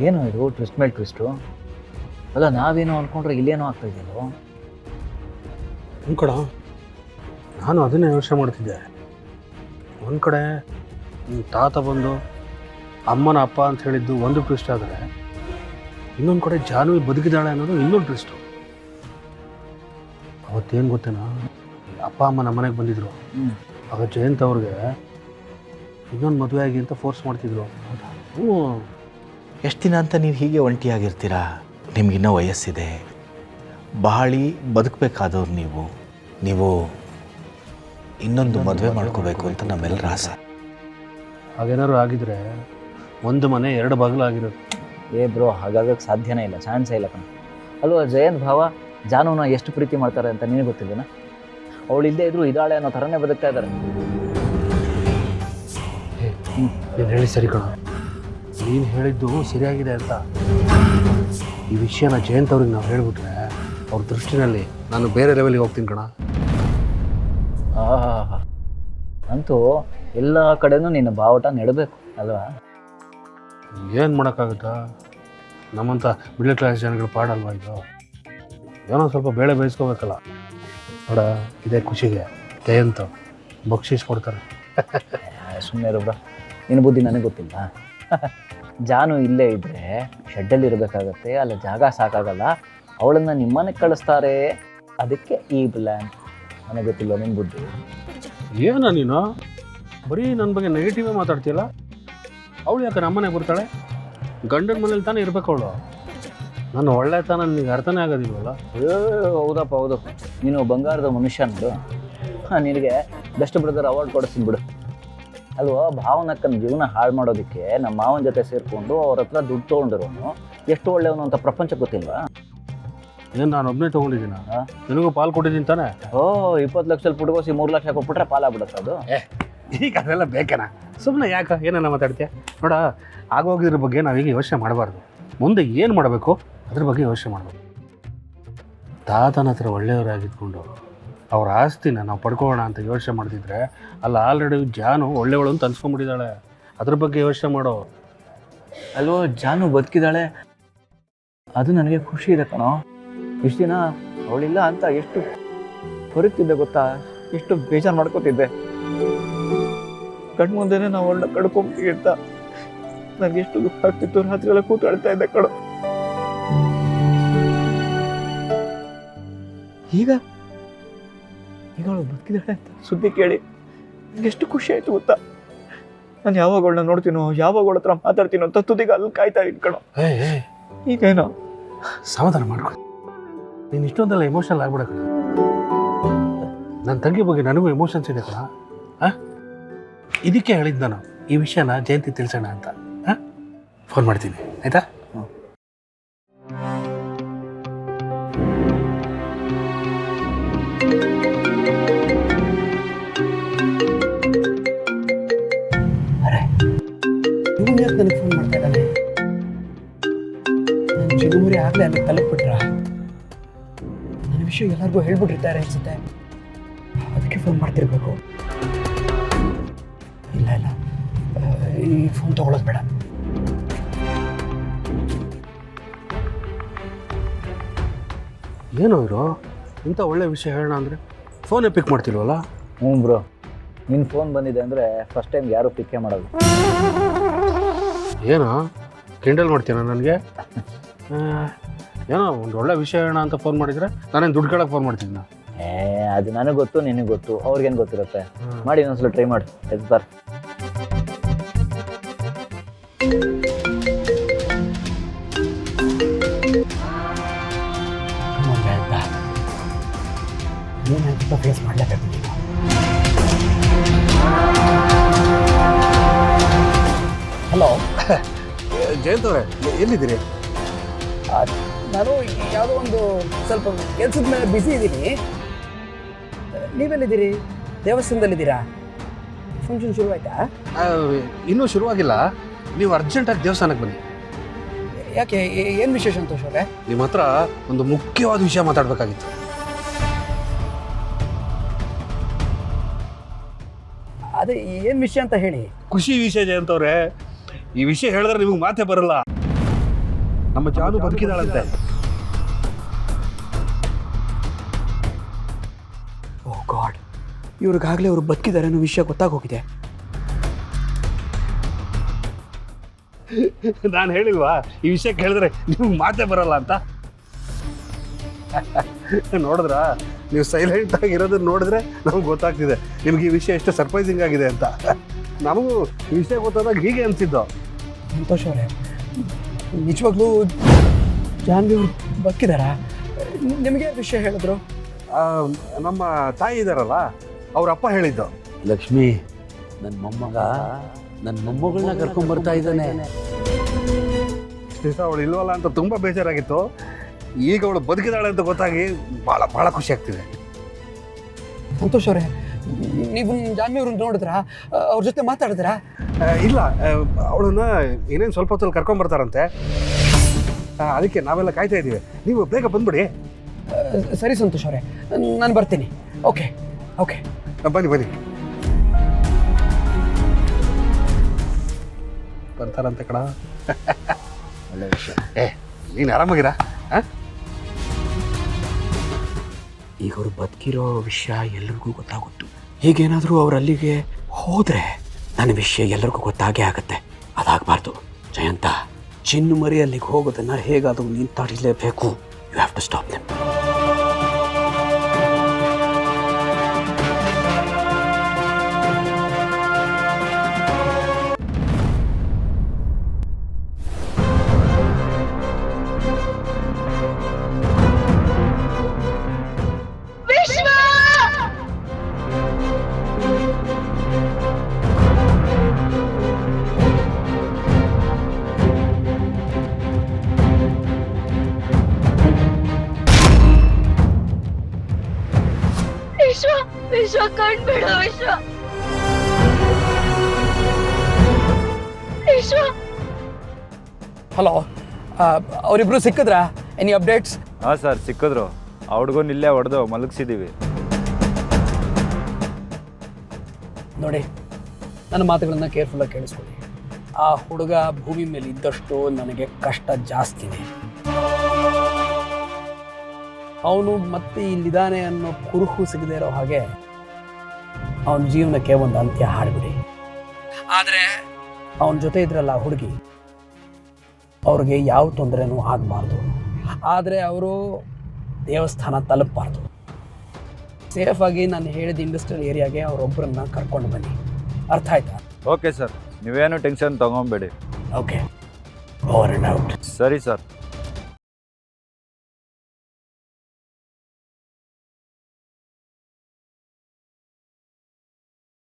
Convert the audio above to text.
ಏನು ಇದು ಟ್ವಿಸ್ಟ್ ಮೇಲೆ ಟ್ವಿಸ್ಟು? ಅಲ್ಲ ನಾವೇನೋ ಅಂದ್ಕೊಂಡ್ರೆ ಇಲ್ಲೇನೋ ಆಗ್ತಾ ಇದೆಯಲ್ಲೋ. ಕಡ ನಾನು ಅದನ್ನೇ ಯೋಚನೆ ಮಾಡ್ತಿದ್ದೆ. ಒಂದು ಕಡೆ ನಿಮ್ಮ ತಾತ ಬಂದು ಅಮ್ಮನ ಅಪ್ಪ ಅಂತ ಹೇಳಿದ್ದು ಒಂದು ಟ್ವಿಸ್ಟ್ ಆದರೆ, ಇನ್ನೊಂದು ಕಡೆ ಜಾನ್ವಿ ಬದುಕಿದಾಳೆ ಅನ್ನೋದು ಇನ್ನೊಂದು ಟ್ವಿಸ್ಟು. ಅವತ್ತೇನು ಗೊತ್ತೇನಾ, ಅಪ್ಪ ಅಮ್ಮ ನಮ್ಮ ಮನೆಗೆ ಬಂದಿದ್ರು. ಆಗ ಜಯಂತ್ ಅವ್ರಿಗೆ ಇನ್ನೊಂದು ಮದುವೆ ಆಗಿ ಅಂತ ಫೋರ್ಸ್ ಮಾಡ್ತಿದ್ರು. ಹ್ಞೂ. ಎಷ್ಟು ದಿನ ಅಂತ ನೀವು ಹೀಗೆ ಒಂಟಿಯಾಗಿರ್ತೀರಾ? ನಿಮಗಿನ್ನೂ ವಯಸ್ಸಿದೆ, ಬಾಳಿ ಬದುಕಬೇಕಾದವ್ರು ನೀವು ಇನ್ನೊಂದು ಮದುವೆ ಮಾಡ್ಕೋಬೇಕು ಅಂತ ನಮ್ಮೆಲ್ಲರ ಆಸೆ. ಹಾಗೇನಾದ್ರು ಆಗಿದ್ರೆ ಒಂದು ಮನೆ ಎರಡು ಬಾಗಿಲು ಆಗಿರೋದು. ಬ್ರೋ, ಹಾಗಾಗಕ್ಕೆ ಸಾಧ್ಯನೇ ಇಲ್ಲ, ಚಾನ್ಸೇ ಇಲ್ಲ ಕಣ. ಅಲ್ವಾ ಜಯಂತ್ ಭಾವ ಜಾನುನ ಎಷ್ಟು ಪ್ರೀತಿ ಮಾಡ್ತಾರೆ ಅಂತ ನಿನಗೆ ಗೊತ್ತಿಲ್ಲನ? ಅವಳು ಇಲ್ಲದೆ ಇದ್ರು ಇದ್ದಾಳೆ ಅನ್ನೋ ಥರನೇ ಬದುಕ್ತಾ ಇದ್ದಾರೆ. ನೀನು ಹೇಳಿ ಸರಿ ಕಣ, ನೀನು ಹೇಳಿದ್ದು ಸರಿಯಾಗಿದೆ ಅಂತ. ಈ ವಿಷಯನ ಜಯಂತ್ ಅವ್ರಿಗೆ ನಾವು ಹೇಳಿಬಿಟ್ರೆ ಅವ್ರ ದೃಷ್ಟಿನಲ್ಲಿ ನಾನು ಬೇರೆ ಲೆವೆಲ್ಗೆ ಹೋಗ್ತೀನಿ ಕಣ. ಅಂತೂ ಎಲ್ಲ ಕಡೆನೂ ನಿನ್ನ ಬಾವುಟ ನೆಡಬೇಕು ಅಲ್ವಾ? ಏನು ಮಾಡೋಕ್ಕಾಗುತ್ತಾ? ನಮ್ಮಂಥ ಮಿಡ್ಲ್ ಕ್ಲಾಸ್ ಜನಗಳು ಪಾಡಲ್ವಾ ಇದು? ಏನೋ ಸ್ವಲ್ಪ ಬೇಳೆ ಬೇಯಿಸ್ಕೋಬೇಕಲ್ಲ. ನೋಡ, ಇದೇ ಖುಷಿಗೆ ಜಯಂತ್ ಬಕ್ಷೀಸ್ ಕೊಡ್ತಾರೆ. ಸುಮ್ಮನೆ ಇರೋಬ್ರ, ನಿನ್ನ ಬುದ್ಧಿ ನನಗೆ ಗೊತ್ತಿಲ್ಲ. ಜಾನು ಇಲ್ಲೇ ಇದ್ದರೆ ಶೆಡ್ಡಲ್ಲಿ ಇರಬೇಕಾಗತ್ತೆ, ಅಲ್ಲಿ ಜಾಗ ಸಾಕಾಗಲ್ಲ, ಅವಳನ್ನು ನಿಮ್ಮನೆಗೆ ಕಳಿಸ್ತಾರೆ. ಅದಕ್ಕೆ ಈ ಪ್ಲ್ಯಾನ್. ನನಗೆ ಗೊತ್ತಿಲ್ಲ ನಿನ್ನ ಬುದ್ಧಿ. ಏನೋ ನೀನು ಬರೀ ನನ್ನ ಬಗ್ಗೆ ನೆಗೆಟಿವೇ ಮಾತಾಡ್ತೀಯಲ್ಲ. ಅವಳು ಯಾಕೆ ನಮ್ಮನೆಗೆ ಬರ್ತಾಳೆ? ಗಂಡನ ಮನೇಲಿ ತಾನೇ ಇರಬೇಕು ಅವಳು. ನಾನು ಒಳ್ಳೆತನ ನಿನಗೆ ಅರ್ಥನೇ ಆಗೋದಿಲ್ವಲ್ಲ. ಹೌದಪ್ಪ ಹೌದು, ನೀನು ಬಂಗಾರದ ಮನುಷ್ಯ ನೋಡು. ನಿನಗೆ ಬೆಸ್ಟ್ ಬ್ರದರ್ ಅವಾರ್ಡ್ ಕೊಡಿಸ್ತೀನಿ ಬಿಡು. ಅಲ್ವಾ, ಭಾವನಕ್ಕನ ಜೀವನ ಹಾಳು ಮಾಡೋದಕ್ಕೆ ನಮ್ಮ ಮಾವನ ಜೊತೆ ಸೇರಿಕೊಂಡು ಅವ್ರ ಹತ್ರ ದುಡ್ಡು ತೊಗೊಂಡಿರೋನು ಎಷ್ಟು ಒಳ್ಳೆಯವನು ಅಂತ ಪ್ರಪಂಚಕ್ಕೆ ಗೊತ್ತಿಲ್ವಾ? ಏನು ನಾನು ಒಬ್ಬನೇ ತೊಗೊಂಡಿದ್ದೀನ? ನಿನಗೂ ಪಾಲು ಕೊಟ್ಟಿದ್ದೀನಿ ತಾನೆ? 20 ಲಕ್ಷದಲ್ಲಿ ಪುಟ್ಕೋಸಿ 3 ಲಕ್ಷ ಕೊಟ್ಬಿಟ್ರೆ ಪಾಲಾಗ್ಬಿಡುತ್ತೆ ಅದು. ಈಗ ಅದೆಲ್ಲ ಬೇಕೇನ? ಸುಮ್ಮನೆ ಯಾಕೆ ಏನೇನ ಮಾತಾಡ್ತೀಯ? ನೋಡ, ಆಗೋಗಿದ್ರ ಬಗ್ಗೆ ನಾವೀಗ ಯೋಚನೆ ಮಾಡಬಾರ್ದು. ಮುಂದೆ ಏನು ಮಾಡಬೇಕು ಅದ್ರ ಬಗ್ಗೆ ಯೋಚನೆ ಮಾಡಬೇಕು. ತಾತನ ಹತ್ರ ಒಳ್ಳೆಯವರಾಗಿದ್ಕೊಂಡು ಅವ್ರ ಆಸ್ತಿನ ನಾವು ಪಡ್ಕೊಳ್ಳೋಣ ಅಂತ ಯೋಚನೆ ಮಾಡ್ತಿದ್ರೆ, ಅಲ್ಲ ಆಲ್ರೆಡಿ ಜಾನು ಒಳ್ಳೆಯವಳು ಅಂತ ಅನ್ಸ್ಕೊಂಡ್ಬಿಟ್ಟಿದ್ದಾಳೆ. ಅದ್ರ ಬಗ್ಗೆ ಯೋಚನೆ ಮಾಡೋ. ಅಲ್ವೋ, ಜಾನು ಬದುಕಿದ್ದಾಳೆ, ಅದು ನನಗೆ ಖುಷಿ ಇದೆ ಕಣೋ. ಇಷ್ಟು ದಿನ ಅವಳಿಲ್ಲ ಅಂತ ಎಷ್ಟು ಹೊರಗ್ತಿದ್ದೆ ಗೊತ್ತಾ? ಎಷ್ಟು ಬೇಜಾರು ಮಾಡ್ಕೋತಿದ್ದೆ. ಕಣ್ಣು ಮುಂದೆನೇ ನಾವು ಅವಳನ್ನ ಕಡ್ಕೊಂತೀವಿ ಅಂತ ನನಗೆ ಎಷ್ಟು ದುಃಖ ಆಗ್ತಿತ್ತು. ರಾತ್ರಿ ಎಲ್ಲ ಕೂತು ಅಳ್ತಾ ಇದ್ದೆ ಕಣೋ. ಈಗ ಅವಳು ಬದುಕಿದ್ದಾಳೆ ಅಂತ ಸುದ್ದಿ ಕೇಳಿ ನನಗೆ ಎಷ್ಟು ಖುಷಿ ಆಯ್ತು ಗೊತ್ತಾ? ನಾನು ಯಾವಾಗ ಅವಳನ್ನ ನೋಡ್ತೀನೋ, ಯಾವಾಗ ಅವಳ ಹತ್ರ ಮಾತಾಡ್ತೀನೋ ಅಂತ ತುದಿಗೆ ಅಲ್ಲಿ ಕಾಯ್ತಾ ಇಟ್ಕಣೋ. ಈಗೇನೋ ಸಮಾಧಾನ ಮಾಡ್ಕೊ. ನೀನು ಇಷ್ಟೊಂದೆಲ್ಲ ಎಮೋಷನಲ್ ಆಗ್ಬಿಡ ಕಣ. ನನ್ನ ತಂಗಿ ಬಗ್ಗೆ ನನಗೂ ಎಮೋಷನ್ಸ್ ಇದೆ ಕಣ. ಇದಕ್ಕೆ ಹೇಳಿದ್ದು ನಾನು ಈ ವಿಷಯನ ಜಯಂತಿ ತಿಳಿಸೋಣ ಅಂತ. ಫೋನ್ ಮಾಡ್ತೀನಿ, ಆಯ್ತಾ? ಇವನು ಯಾಕೆ ನನಗೆ ಫೋನ್ ಮಾಡ್ತಾ ಇದ್ದಾನೆ? ನನ್ನ ಚಿಗುಮುರಿ ಆಗಲೇ ಅಲ್ಲಿ ತಲುಪಿಬಿಟ್ರ? ನನ್ನ ವಿಷಯ ಎಲ್ಲರಿಗೂ ಹೇಳ್ಬಿಟ್ಟಿರ್ತಾರೆ ಅನ್ಸುತ್ತೆ. ಅದಕ್ಕೆ ಫೋನ್ ಮಾಡ್ತಿರ್ಬೇಕು. ಇಲ್ಲ ಈ ಫೋನ್ ತಗೊಳ್ಳೋದು ಬೇಡ. ಏನೋ ಇರೋ ಇಂಥ ಒಳ್ಳೆ ವಿಷಯ ಹೇಳೋಣ ಅಂದರೆ ಫೋನೇ ಪಿಕ್ ಮಾಡ್ತಿಲ್ವಲ್ಲ? ಹ್ಞೂ ಬ್ರೋ, ನಿನ್ನ ಫೋನ್ ಬಂದಿದೆ ಅಂದರೆ ಫಸ್ಟ್ ಟೈಮ್ ಯಾರೂ ಪಿಕ್ಕೇ ಮಾಡೋದು. ಏನೋ ಕಿಂಡಲ್ ಮಾಡ್ತೀನ ನನಗೆ? ಏನೋ ಒಂದು ಒಳ್ಳೆ ವಿಷಯ ಹೇಳೋಣ ಅಂತ ಫೋನ್ ಮಾಡಿದರೆ ನಾನೇನು ದುಡ್ಡು ಕೇಳಕ್ಕೆ ಫೋನ್ ಮಾಡ್ತಿದ್ನ? ಅದು ನನಗೆ ಗೊತ್ತು, ನಿನಗೆ ಗೊತ್ತು, ಅವ್ರಿಗೇನು ಗೊತ್ತಿರುತ್ತೆ. ಮಾಡಿ ಇನ್ನೊಂದ್ಸಲ ಟ್ರೈ ಮಾಡಿ. ಸರ್ ಏನಾಯ್ತು ಫೇಸ್ ಮಾಡಲೇಬೇಕು. ಹಲೋ ಜಯಂತ್ ಅವರೇ, ಎಲ್ಲಿದ್ದೀರಿ? ನಾನು ಯಾವುದೋ ಒಂದು ಸ್ವಲ್ಪ ಕೆಲಸದ ಮೇಲೆ ಬ್ಯುಸಿ ಇದ್ದೀನಿ. ನೀವೆಲ್ಲಿದ್ದೀರಿ? ದೇವಸ್ಥಾನದಲ್ಲಿದ್ದೀರಾ? ಫಂಕ್ಷನ್ ಶುರುವಾಯ್ತಾ? ಇನ್ನೂ ಶುರುವಾಗಿಲ್ಲ. ನೀವು ಅರ್ಜೆಂಟಾಗಿ ದೇವಸ್ಥಾನಕ್ಕೆ ಬನ್ನಿ. ಯಾಕೆ, ಏನು ವಿಶೇಷ ಸಂತೋಷ್ ಅವರೇ? ನಿಮ್ಮ ಹತ್ರ ಒಂದು ಮುಖ್ಯವಾದ ವಿಷಯ ಮಾತಾಡಬೇಕಾಗಿತ್ತು. ಅದೇ ಏನು ವಿಷಯ ಅಂತ ಹೇಳಿ. ಖುಷಿ ವಿಷಯ ಜಯಂತ್ ಅವರೇ. ಈ ವಿಷಯ ಹೇಳಿದ್ರೆ ನಿಮಗೆ ಮಾತೇ ಬರಲ್ಲ. ನಮ್ಮ ಜಾನು ಬದುಕಿದಾಳಂತೆ. ಓ ಗಾಡ್, ಇವ್ರಿಗಾಗಲೇ ಅವ್ರು ಬದುಕಿದ್ದಾರೆ ಅನ್ನೋ ವಿಷಯ ಗೊತ್ತಾಗೋಗಿದೆ. ನಾನು ಹೇಳಿಲ್ವಾ ಈ ವಿಷಯ ಕೇಳಿದ್ರೆ ನಿಮ್ಗೆ ಮಾತೇ ಬರಲ್ಲ ಅಂತ. ನೋಡಿದ್ರ ನೀವು ಸೈಲೆಂಟ್ ಆಗಿರೋದನ್ನ ನೋಡಿದ್ರೆ ನಮ್ಗೆ ಗೊತ್ತಾಗ್ತಿದೆ ನಿಮ್ಗೆ ಈ ವಿಷಯ ಎಷ್ಟು ಸರ್ಪ್ರೈಸಿಂಗ್ ಆಗಿದೆ ಅಂತ. ನಮಗೂ ಈ ವಿಷಯ ಗೊತ್ತಾದಾಗ ಹೀಗೆ ಅನಿಸಿದ್ದು. ಸಂತೋಷ್ ಅವರೇ, ನಿಜವಾಗ್ಲೂ ಜಾನ್ವಿ ಅವ್ರು ಬದುಕಿದಾರಾ? ನಿಮಗೆ ವಿಷಯ ಹೇಳಿದ್ರು? ನಮ್ಮ ತಾಯಿ ಇದ್ದಾರಲ್ಲ ಅವ್ರ ಅಪ್ಪ ಹೇಳಿದ್ದು. ಲಕ್ಷ್ಮಿ, ನನ್ನ ಮೊಮ್ಮಗಳನ್ನ ಕರ್ಕೊಂಡ್ ಬರ್ತಾ ಇದ್ದಾನೆ. ಇಷ್ಟು ದಿವಸ ಅವಳು ಇಲ್ವಲ್ಲ ಅಂತ ತುಂಬ ಬೇಜಾರಾಗಿತ್ತು. ಈಗ ಅವಳು ಬದುಕಿದಾಳೆ ಅಂತ ಗೊತ್ತಾಗಿ ಭಾಳ ಭಾಳ ಖುಷಿ ಆಗ್ತಿದೆ. ಸಂತೋಷ್ ಅವರೇ, ನೀವು ಜಾನ್ವಿ ಅವ್ರನ್ನ ನೋಡಿದ್ರಾ? ಅವ್ರ ಜೊತೆ ಮಾತಾಡಿದ್ರಾ? ಇಲ್ಲ, ಅವಳನ್ನ ಏನೇನು ಸ್ವಲ್ಪ ಹೊತ್ತಲ್ಲಿ ಕರ್ಕೊಂಬರ್ತಾರಂತೆ. ಅದಕ್ಕೆ ನಾವೆಲ್ಲ ಕಾಯ್ತಾ ಇದ್ದೀವಿ. ನೀವು ಬೇಗ ಬಂದ್ಬಿಡಿ. ಸರಿ ಸಂತೋಷ್ ಅವರೇ, ನಾನು ಬರ್ತೀನಿ. ಓಕೆ ಓಕೆ, ಬನ್ನಿ ಬನ್ನಿ. ಬರ್ತಾರಂತೆ ಕಣ. ಒಳ್ಳೆ ವಿಷಯ. ನೀನು ಆರಾಮಾಗಿರಾ? ಈಗ ಅವ್ರು ಬದುಕಿರೋ ವಿಷಯ ಎಲ್ರಿಗೂ ಗೊತ್ತಾಗುತ್ತು. ಹೀಗೇನಾದರೂ ಅವ್ರು ಅಲ್ಲಿಗೆ ಹೋದರೆ ನನ್ನ ವಿಷಯ ಎಲ್ಲರಿಗೂ ಗೊತ್ತಾಗೇ ಆಗುತ್ತೆ. ಅದಾಗಬಾರ್ದು. ಜಯಂತ, ಚಿನ್ನು ಮರಿ ಅಲ್ಲಿಗೆ ಹೋಗೋದನ್ನು ಹೇಗಾದರೂ ನೀನು ತಡಿಲೇಬೇಕು. You have to stop them. Vishwa ಕಂಡ್ಬಿಡ. ವಿಶ್ವ ಹಲೋ, ಅವರಿಬ್ರು ಸಿಕ್ಕಿದ್ರಾ? Any updates? ಹಾಂ ಸರ್, ಸಿಕ್ಕಿದ್ರು. ಆ ಹುಡುಗನ ಇಲ್ಲೇ ಹೊಡೆದು ಮಲಗಿಸಿದ್ದೀವಿ. ನೋಡಿ, ನನ್ನ ಮಾತುಗಳನ್ನು ಕೇರ್ಫುಲ್ಲಾಗಿ ಕೇಳಿಸ್ಕೊಳ್ಳಿ. ಆ ಹುಡುಗ ಭೂಮಿ ಮೇಲೆ ಇದ್ದಷ್ಟು ನನಗೆ ಕಷ್ಟ ಜಾಸ್ತಿನೇ. ಅವನು ಮತ್ತೆ ಇಲ್ಲಿದ್ದಾನೆ ಅನ್ನೋ ಕುರುಹು ಸಿಗದೆ ಇರೋ ಹಾಗೆ ಅವನ ಜೀವನಕ್ಕೆ ಒಂದು ಅಂತ್ಯ ಹಾಡ್ಬಿಡಿ. ಆದರೆ ಅವನ ಜೊತೆ ಇದ್ರಲ್ಲ ಆ ಹುಡುಗಿ, ಅವ್ರಿಗೆ ಯಾವ ತೊಂದರೆನೂ ಆಗಬಾರ್ದು. ಆದರೆ ಅವರು ದೇವಸ್ಥಾನ ತಲುಪಬಾರ್ದು. ಸೇಫಾಗಿ ನಾನು ಹೇಳಿದ ಇಂಡಸ್ಟ್ರಿಯಲ್ ಏರಿಯಾಗೆ ಅವರೊಬ್ಬರನ್ನ ಕರ್ಕೊಂಡು ಬನ್ನಿ. ಅರ್ಥ ಆಯ್ತಾ? ಓಕೆ ಸರ್, ನೀವೇನು ಟೆನ್ಷನ್ ತೊಗೊಬೇಡಿ. Okay, over and out. ಸರಿ ಸರ್.